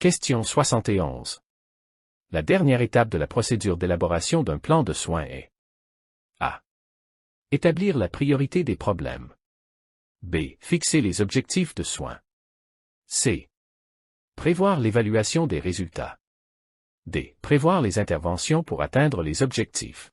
Question 71. La dernière étape de la procédure d'élaboration d'un plan de soins est A. Établir la priorité des problèmes. B. Fixer les objectifs de soins. C. Prévoir l'évaluation des résultats. D. Prévoir les interventions pour atteindre les objectifs.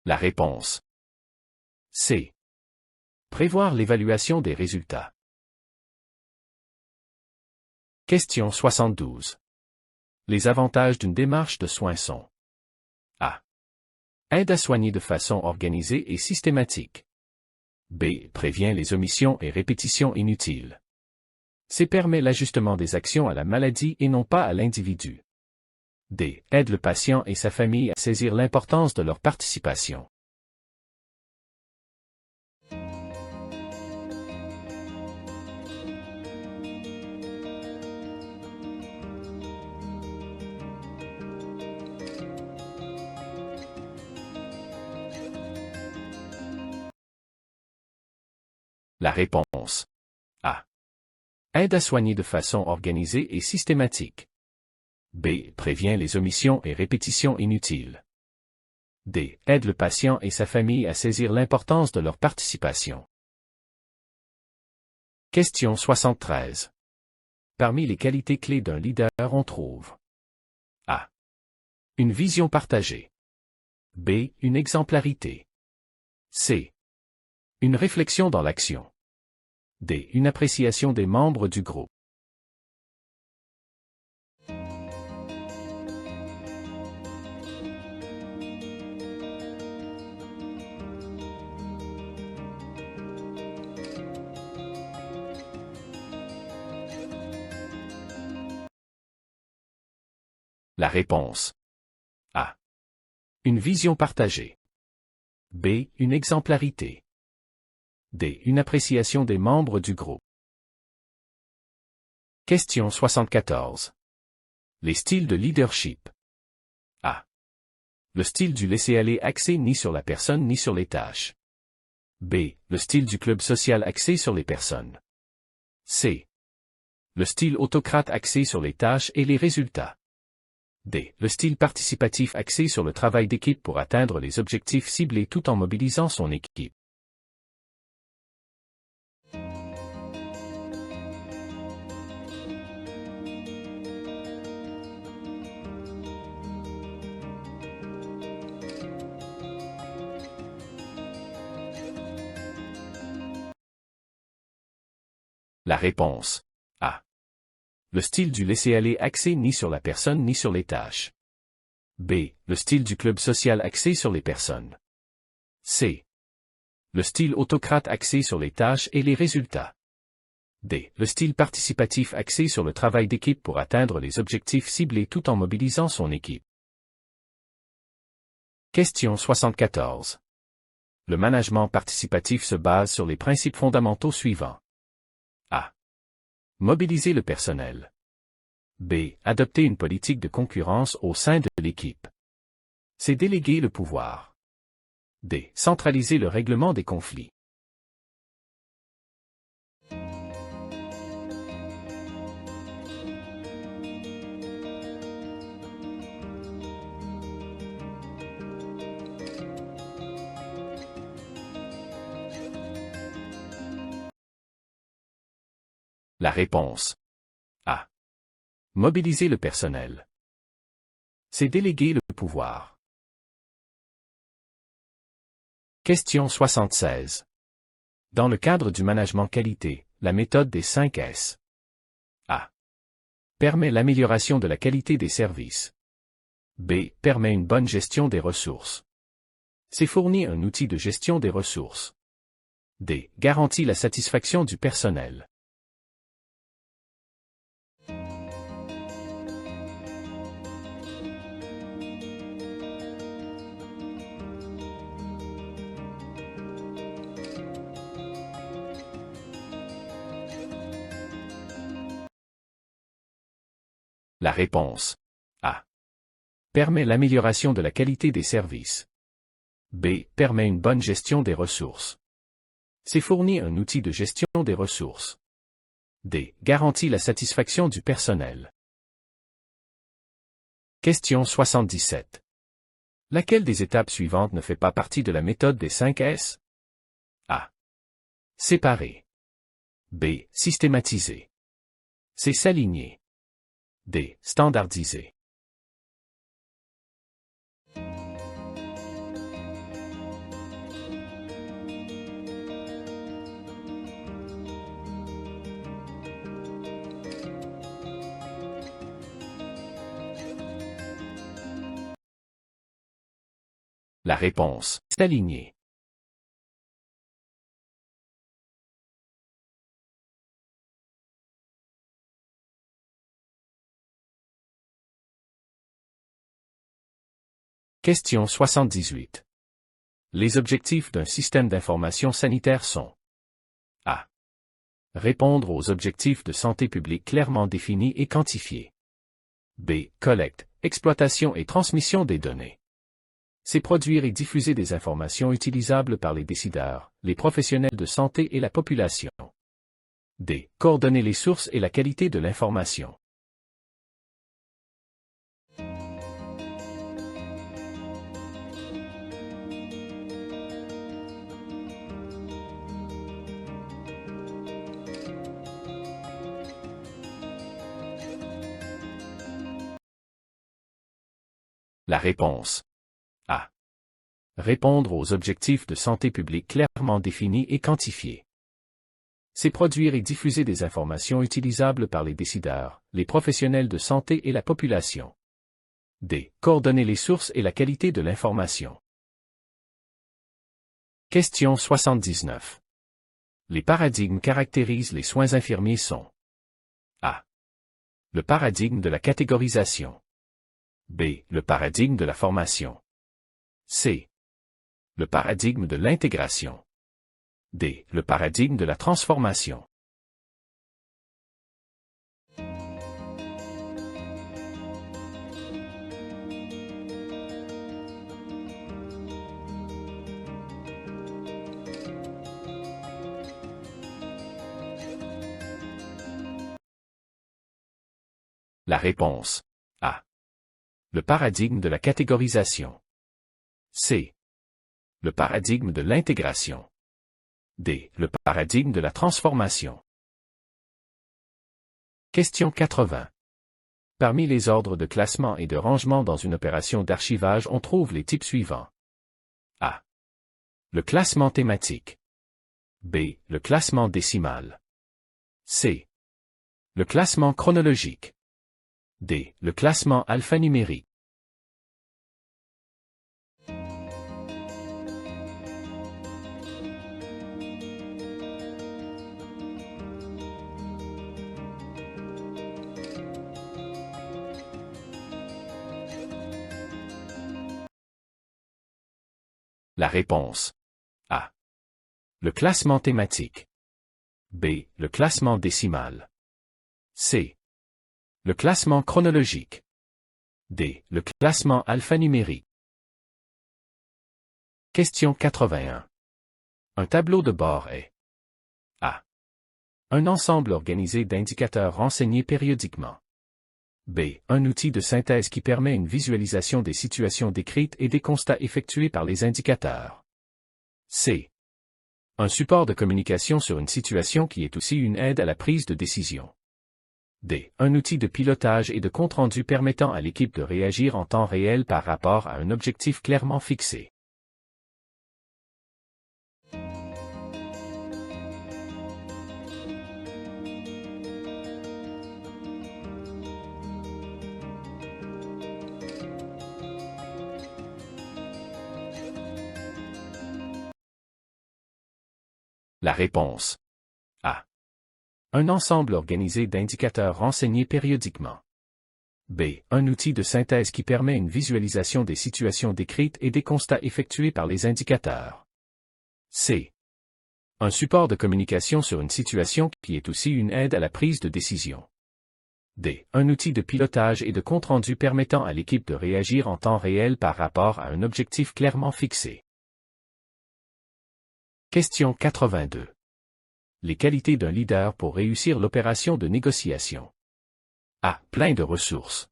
La réponse. C. Prévoir l'évaluation des résultats. Question 72. Les avantages d'une démarche de soins sont A. Aide à soigner de façon organisée et systématique. B. Prévient les omissions et répétitions inutiles. C. Permet l'ajustement des actions à la maladie et non pas à l'individu. D. Aide le patient et sa famille à saisir l'importance de leur participation. La réponse. A. Aide à soigner de façon organisée et systématique. B. Prévient les omissions et répétitions inutiles. D. Aide le patient et sa famille à saisir l'importance de leur participation. Question 73. Parmi les qualités clés d'un leader on trouve A. Une vision partagée. B. Une exemplarité. C. Une réflexion dans l'action. D. Une appréciation des membres du groupe. La réponse. A. Une vision partagée. B. Une exemplarité. D. Une appréciation des membres du groupe. Question 74. Les styles de leadership. A. Le style du laisser-aller axé ni sur la personne ni sur les tâches. B. Le style du club social axé sur les personnes. C. Le style autocrate axé sur les tâches et les résultats. D. Le style participatif axé sur le travail d'équipe pour atteindre les objectifs ciblés tout en mobilisant son équipe. La réponse. A. Le style du laisser-aller axé ni sur la personne ni sur les tâches. B. Le style du club social axé sur les personnes. C. Le style autocrate axé sur les tâches et les résultats. D. Le style participatif axé sur le travail d'équipe pour atteindre les objectifs ciblés tout en mobilisant son équipe. Question 74. Le management participatif se base sur les principes fondamentaux suivants. A. Mobiliser le personnel. B. Adopter une politique de concurrence au sein de l'équipe. C. Déléguer le pouvoir. D. Centraliser le règlement des conflits. La réponse. A. Mobiliser le personnel. C'est déléguer le pouvoir. Question 76. Dans le cadre du management qualité, la méthode des 5 S. A. Permet l'amélioration de la qualité des services. B. Permet une bonne gestion des ressources. C. Fournit un outil de gestion des ressources. D. Garantit la satisfaction du personnel. La réponse A. Permet l'amélioration de la qualité des services. B. Permet une bonne gestion des ressources. C. Fournit un outil de gestion des ressources. D. Garantit la satisfaction du personnel. Question 77. Laquelle des étapes suivantes ne fait pas partie de la méthode des 5 S? A. Séparer. B. Systématiser. C. S'aligner. D. Standardiser. La réponse, s'aligner. Question 78. Les objectifs d'un système d'information sanitaire sont A. Répondre aux objectifs de santé publique clairement définis et quantifiés. B. Collecte, exploitation et transmission des données. C. Produire et diffuser des informations utilisables par les décideurs, les professionnels de santé et la population. D. Coordonner les sources et la qualité de l'information. La réponse. A. Répondre aux objectifs de santé publique clairement définis et quantifiés. C. Produire et diffuser des informations utilisables par les décideurs, les professionnels de santé et la population. D. Coordonner les sources et la qualité de l'information. Question 79. Les paradigmes caractérisent les soins infirmiers sont A. Le paradigme de la catégorisation. B. Le paradigme de la formation. C. Le paradigme de l'intégration. D. Le paradigme de la transformation. La réponse. A. Le paradigme de la catégorisation. C. Le paradigme de l'intégration. D. Le paradigme de la transformation. Question 80. Parmi les ordres de classement et de rangement dans une opération d'archivage, on trouve les types suivants. A. Le classement thématique. B. Le classement décimal. C. Le classement chronologique. D. Le classement alphanumérique. La réponse. A. Le classement thématique. B. Le classement décimal. C. Le classement chronologique. D. Le classement alphanumérique. Question 81. Un tableau de bord est A. Un ensemble organisé d'indicateurs renseignés périodiquement. B. Un outil de synthèse qui permet une visualisation des situations décrites et des constats effectués par les indicateurs. C. Un support de communication sur une situation qui est aussi une aide à la prise de décision. D. Un outil de pilotage et de compte-rendu permettant à l'équipe de réagir en temps réel par rapport à un objectif clairement fixé. La réponse. A. Un ensemble organisé d'indicateurs renseignés périodiquement. B. Un outil de synthèse qui permet une visualisation des situations décrites et des constats effectués par les indicateurs. C. Un support de communication sur une situation qui est aussi une aide à la prise de décision. D. Un outil de pilotage et de compte-rendu permettant à l'équipe de réagir en temps réel par rapport à un objectif clairement fixé. Question 82. Les qualités d'un leader pour réussir l'opération de négociation. A. Plein de ressources.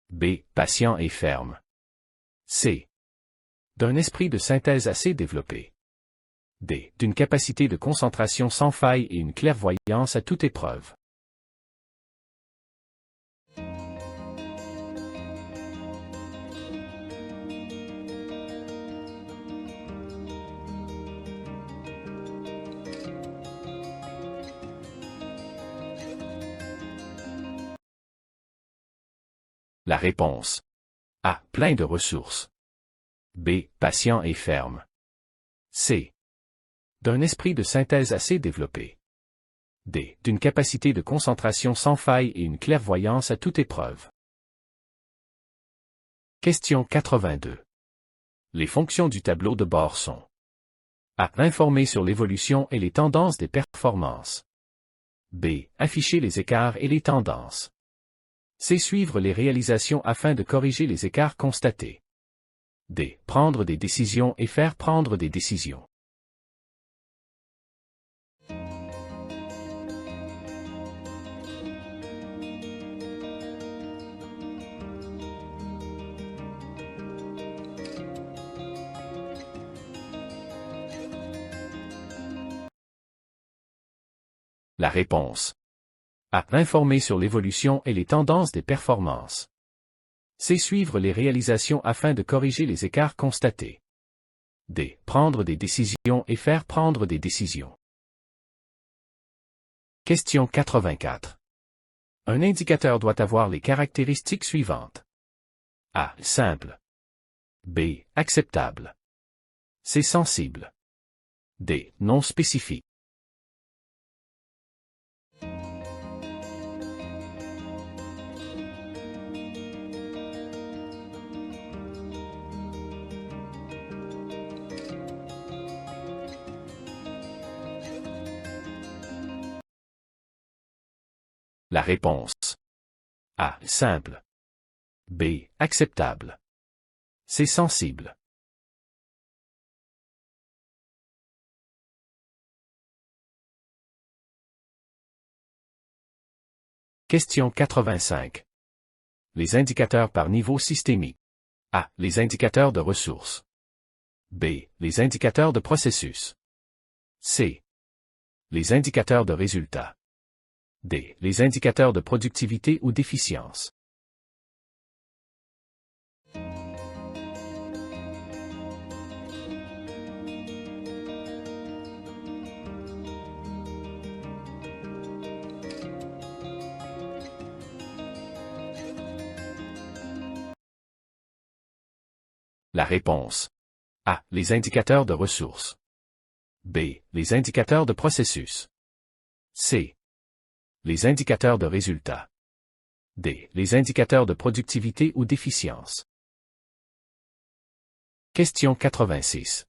B. Patient et ferme. C. D'un esprit de synthèse assez développé. D. D'une capacité de concentration sans faille et une clairvoyance à toute épreuve. La réponse. A. Plein de ressources. B. Patient et ferme. C. D'un esprit de synthèse assez développé. D. D'une capacité de concentration sans faille et une clairvoyance à toute épreuve. Question 82. Les fonctions du tableau de bord sont A. Informer sur l'évolution et les tendances des performances. B. Afficher les écarts et les tendances. C. Suivre les réalisations afin de corriger les écarts constatés. D. Prendre des décisions et faire prendre des décisions. La réponse. A. Informer sur l'évolution et les tendances des performances. C. Suivre les réalisations afin de corriger les écarts constatés. D. Prendre des décisions et faire prendre des décisions. Question 84. Un indicateur doit avoir les caractéristiques suivantes. A. Simple. B. Acceptable. C. Sensible. D. Non spécifique. La réponse. A. Simple. B. Acceptable. C. Sensible. Question 85. Les indicateurs par niveau systémique. A. Les indicateurs de ressources. B. Les indicateurs de processus. C. Les indicateurs de résultats. D. Les indicateurs de productivité ou d'efficience. La réponse. A. Les indicateurs de ressources. B. Les indicateurs de processus. C. Les indicateurs de résultats. D. Les indicateurs de productivité ou d'efficience. Question 86.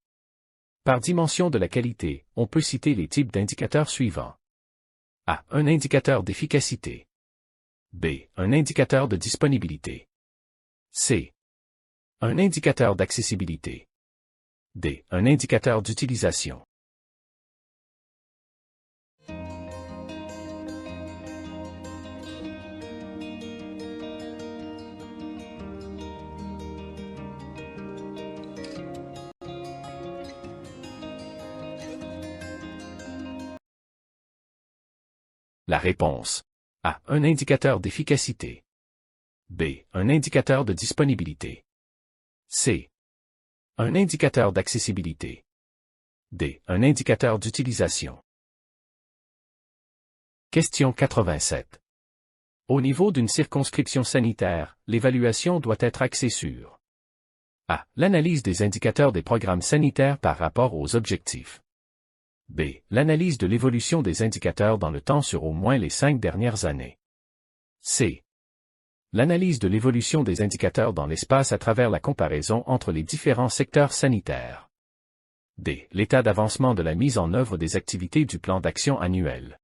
Par dimension de la qualité, on peut citer les types d'indicateurs suivants. A. Un indicateur d'efficacité. B. Un indicateur de disponibilité. C. Un indicateur d'accessibilité. D. Un indicateur d'utilisation. La réponse. A. Un indicateur d'efficacité. B. Un indicateur de disponibilité. C. Un indicateur d'accessibilité. D. Un indicateur d'utilisation. Question 87. Au niveau d'une circonscription sanitaire, l'évaluation doit être axée sur A. L'analyse des indicateurs des programmes sanitaires par rapport aux objectifs. B. L'analyse de l'évolution des indicateurs dans le temps sur au moins les 5 dernières années. C. L'analyse de l'évolution des indicateurs dans l'espace à travers la comparaison entre les différents secteurs sanitaires. D. L'état d'avancement de la mise en œuvre des activités du plan d'action annuel.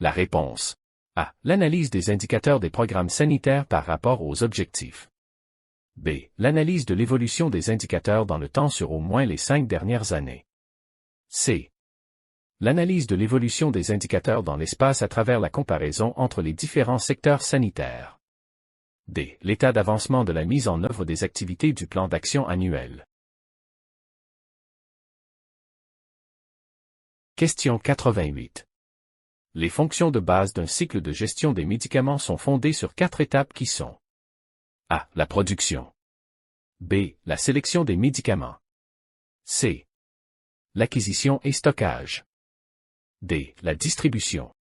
La réponse. A. L'analyse des indicateurs des programmes sanitaires par rapport aux objectifs. B. L'analyse de l'évolution des indicateurs dans le temps sur au moins les 5 dernières années. C. L'analyse de l'évolution des indicateurs dans l'espace à travers la comparaison entre les différents secteurs sanitaires. D. L'état d'avancement de la mise en œuvre des activités du plan d'action annuel. Question 88. Les fonctions de base d'un cycle de gestion des médicaments sont fondées sur 4 étapes qui sont A. La production. B. La sélection des médicaments. C. L'acquisition et stockage. D. La distribution.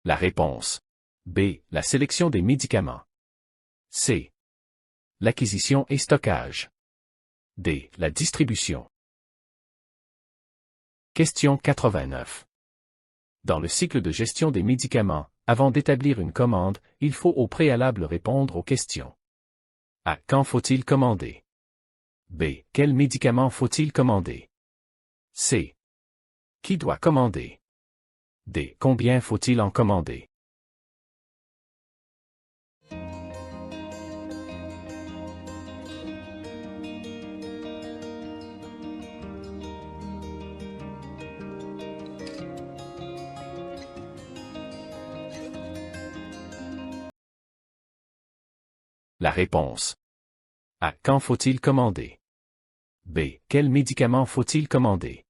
La réponse. B. La sélection des médicaments. C. L'acquisition et stockage. D. La distribution. Question 89. Dans le cycle de gestion des médicaments, avant d'établir une commande, il faut au préalable répondre aux questions. A. Quand faut-il commander? B. Quel médicament faut-il commander? C. Qui doit commander? D. Combien faut-il en commander? La réponse. A. Quand faut-il commander? B. Quel médicament faut-il commander?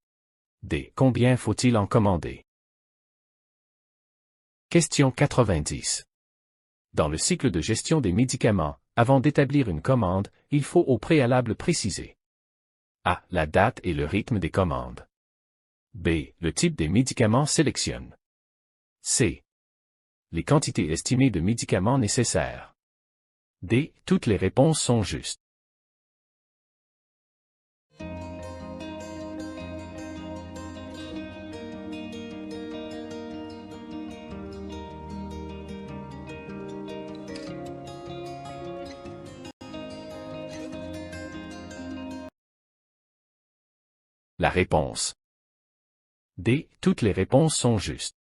D. Combien faut-il en commander? Question 90. Dans le cycle de gestion des médicaments, avant d'établir une commande, il faut au préalable préciser A. La date et le rythme des commandes. B. Le type des médicaments sélectionne. C. Les quantités estimées de médicaments nécessaires. D. Toutes les réponses sont justes. La réponse. D. Toutes les réponses sont justes.